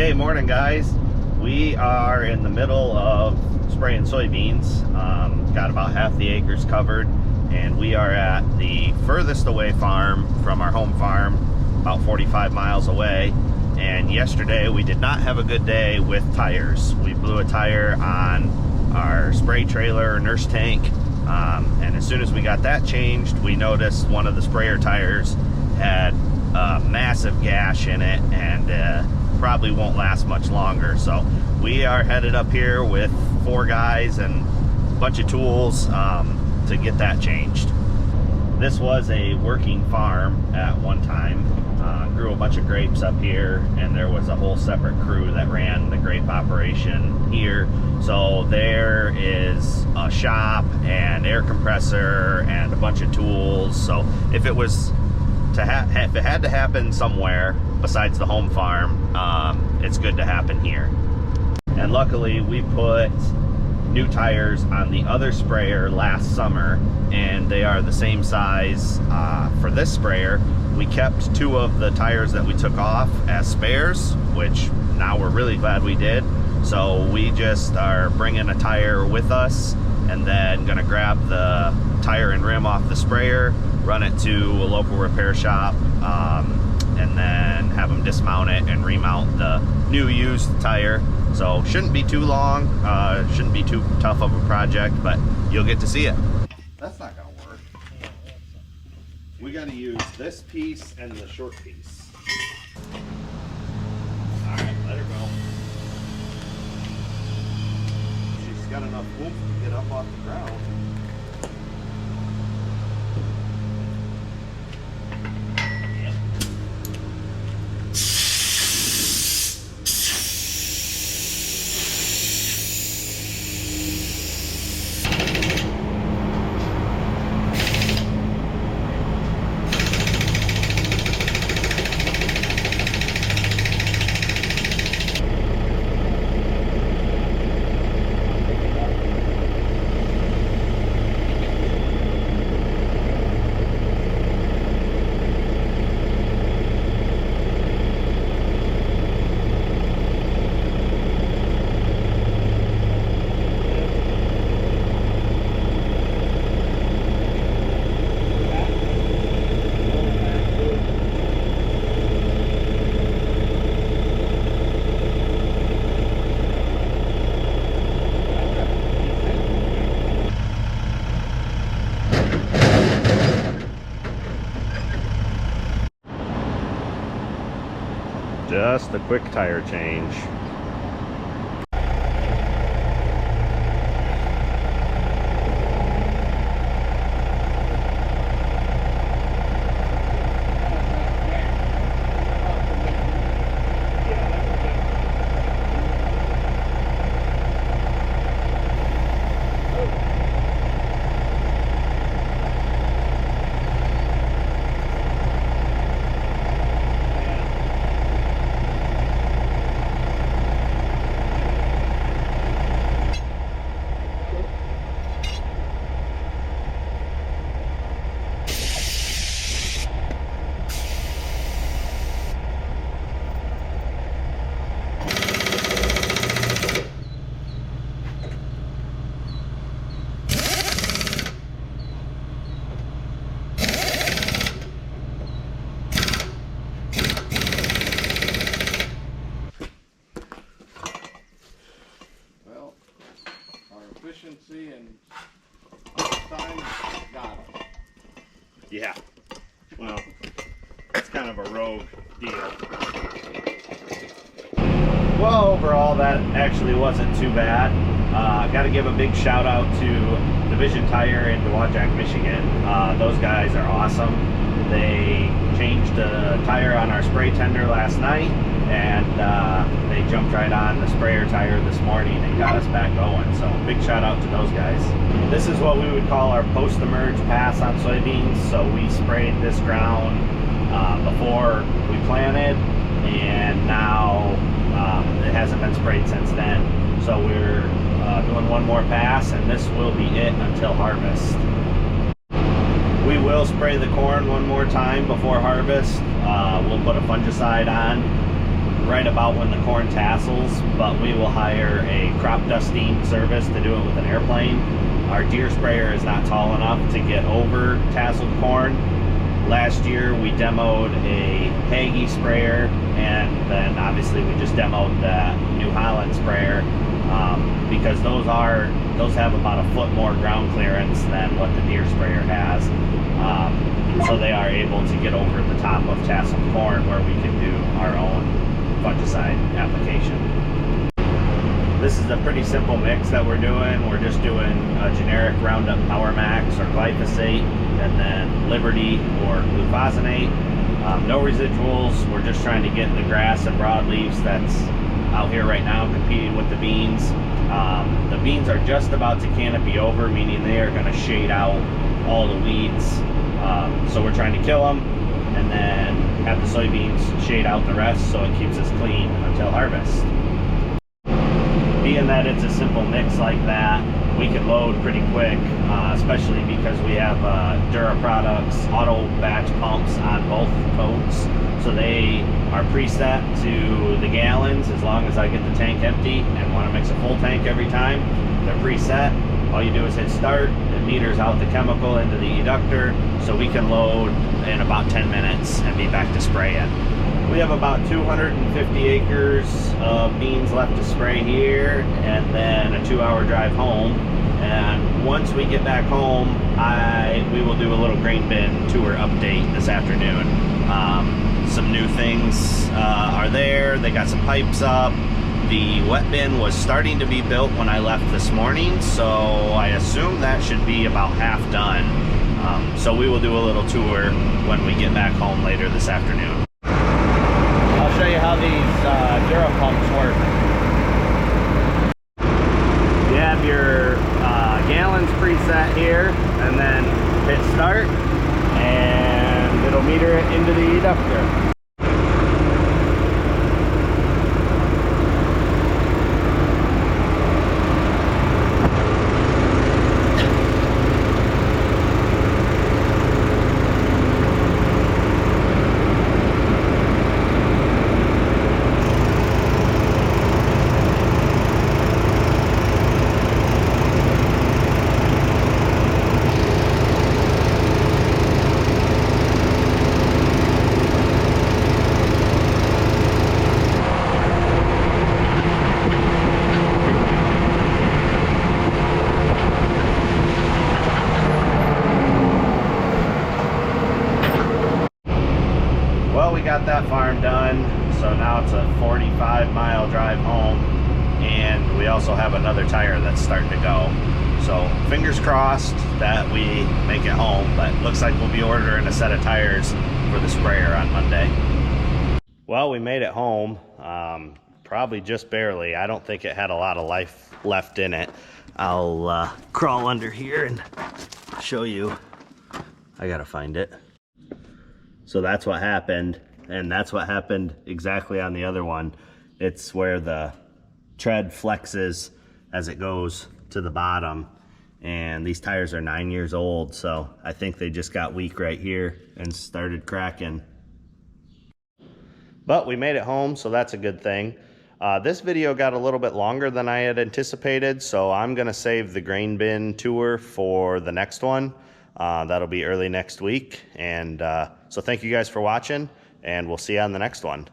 Hey, morning guys. We are in the middle of spraying soybeans. Got about half the acres covered, and we are at the furthest away farm from our home farm, about 45 miles away. And yesterday we did not have a good day with tires. We blew a tire on our spray trailer nurse tank, and as soon as we got that changed, we noticed one of the sprayer tires had a massive gash in it, and probably won't last much longer. So we are headed up here with 4 guys and a bunch of tools to get that changed. This was a working farm at one time. Grew a bunch of grapes up here, and there was a whole separate crew that ran the grape operation here. So there is a shop and air compressor and a bunch of tools. So if it was if it had to happen somewhere besides the home farm, it's good to happen here. And luckily we put new tires on the other sprayer last summer, and they are the same size for this sprayer. We kept 2 of the tires that we took off as spares, which now we're really glad we did. So we just are bringing a tire with us, and then gonna grab the tire and rim off the sprayer, run it to a local repair shop, and then have them dismount it and remount the new used tire. So shouldn't be too long, shouldn't be too tough of a project, but you'll get to see it. That's not gonna work. We gotta use this piece and the short piece. All right, let her go. She's got enough oomph to get up off the ground. Just a quick tire change. Efficiency and time got them. Yeah, well, it's kind of a rogue deal. Well, overall, that actually wasn't too bad. Got to give a big shout out to Division Tire in Dowagiac, Michigan. Those guys are awesome. They changed a tire on our spray tender last night, and they jumped right on the sprayer tire this morning and got us back going. So big shout out to those guys. This is what we would call our post-emerge pass on soybeans. So we sprayed this ground before we planted, and now it hasn't been sprayed since then. So we're doing one more pass, and this will be it until harvest. We will spray the corn one more time before harvest. We'll put a fungicide on right about when the corn tassels, but we will hire a crop dusting service to do it with an airplane. Our deer sprayer is not tall enough to get over tasseled corn. Last year we demoed a Hagie sprayer, and then obviously we just demoed the New Holland sprayer because those have about a foot more ground clearance than what the deer sprayer has. So they are able to get over the top of tasseled corn where we can do our own fungicide application. This is a pretty simple mix that we're doing. We're just doing a generic Roundup Power Max or glyphosate, and then Liberty or glufosinate. No residuals. We're just trying to get the grass and broadleaves that's out here right now competing with the beans. The beans are just about to canopy over, meaning they are going to shade out all the weeds. So we're trying to kill them and then have the soybeans shade out the rest so it keeps us clean until harvest. Being that it's a simple mix like that, we can load pretty quick, especially because we have Dura Products auto batch pumps on both totes. So they are preset to the gallons as long as I get the tank empty and want to mix a full tank every time. They're preset. All you do is hit start, it meters out the chemical into the eductor, so we can load in about 10 minutes and be back to spraying. We have about 250 acres of beans left to spray here, and then a 2-hour drive home. And once we get back home, we will do a little grain bin tour update this afternoon. Some new things are there. They got some pipes up. The wet bin was starting to be built when I left this morning, so I assume that should be about half done. So we will do a little tour when we get back home later this afternoon. I'll show you how these Dura pumps work. You have your gallons preset here, and then hit start, and it'll meter it into the eductor. Well, we got that farm done, so now it's a 45-mile drive home, and we also have another tire that's starting to go. So fingers crossed that we make it home, but looks like we'll be ordering a set of tires for the sprayer on Monday. Well, we made it home, probably just barely. I don't think it had a lot of life left in it. I'll crawl under here and show you. I gotta find it. So that's what happened, and that's what happened exactly on the other one. It's where the tread flexes as it goes to the bottom, and these tires are 9 years old, so I think they just got weak right here and started cracking. But we made it home, so that's a good thing. This video got a little bit longer than I had anticipated, so I'm gonna save the grain bin tour for the next one. That'll be early next week, and so thank you guys for watching, and we'll see you on the next one.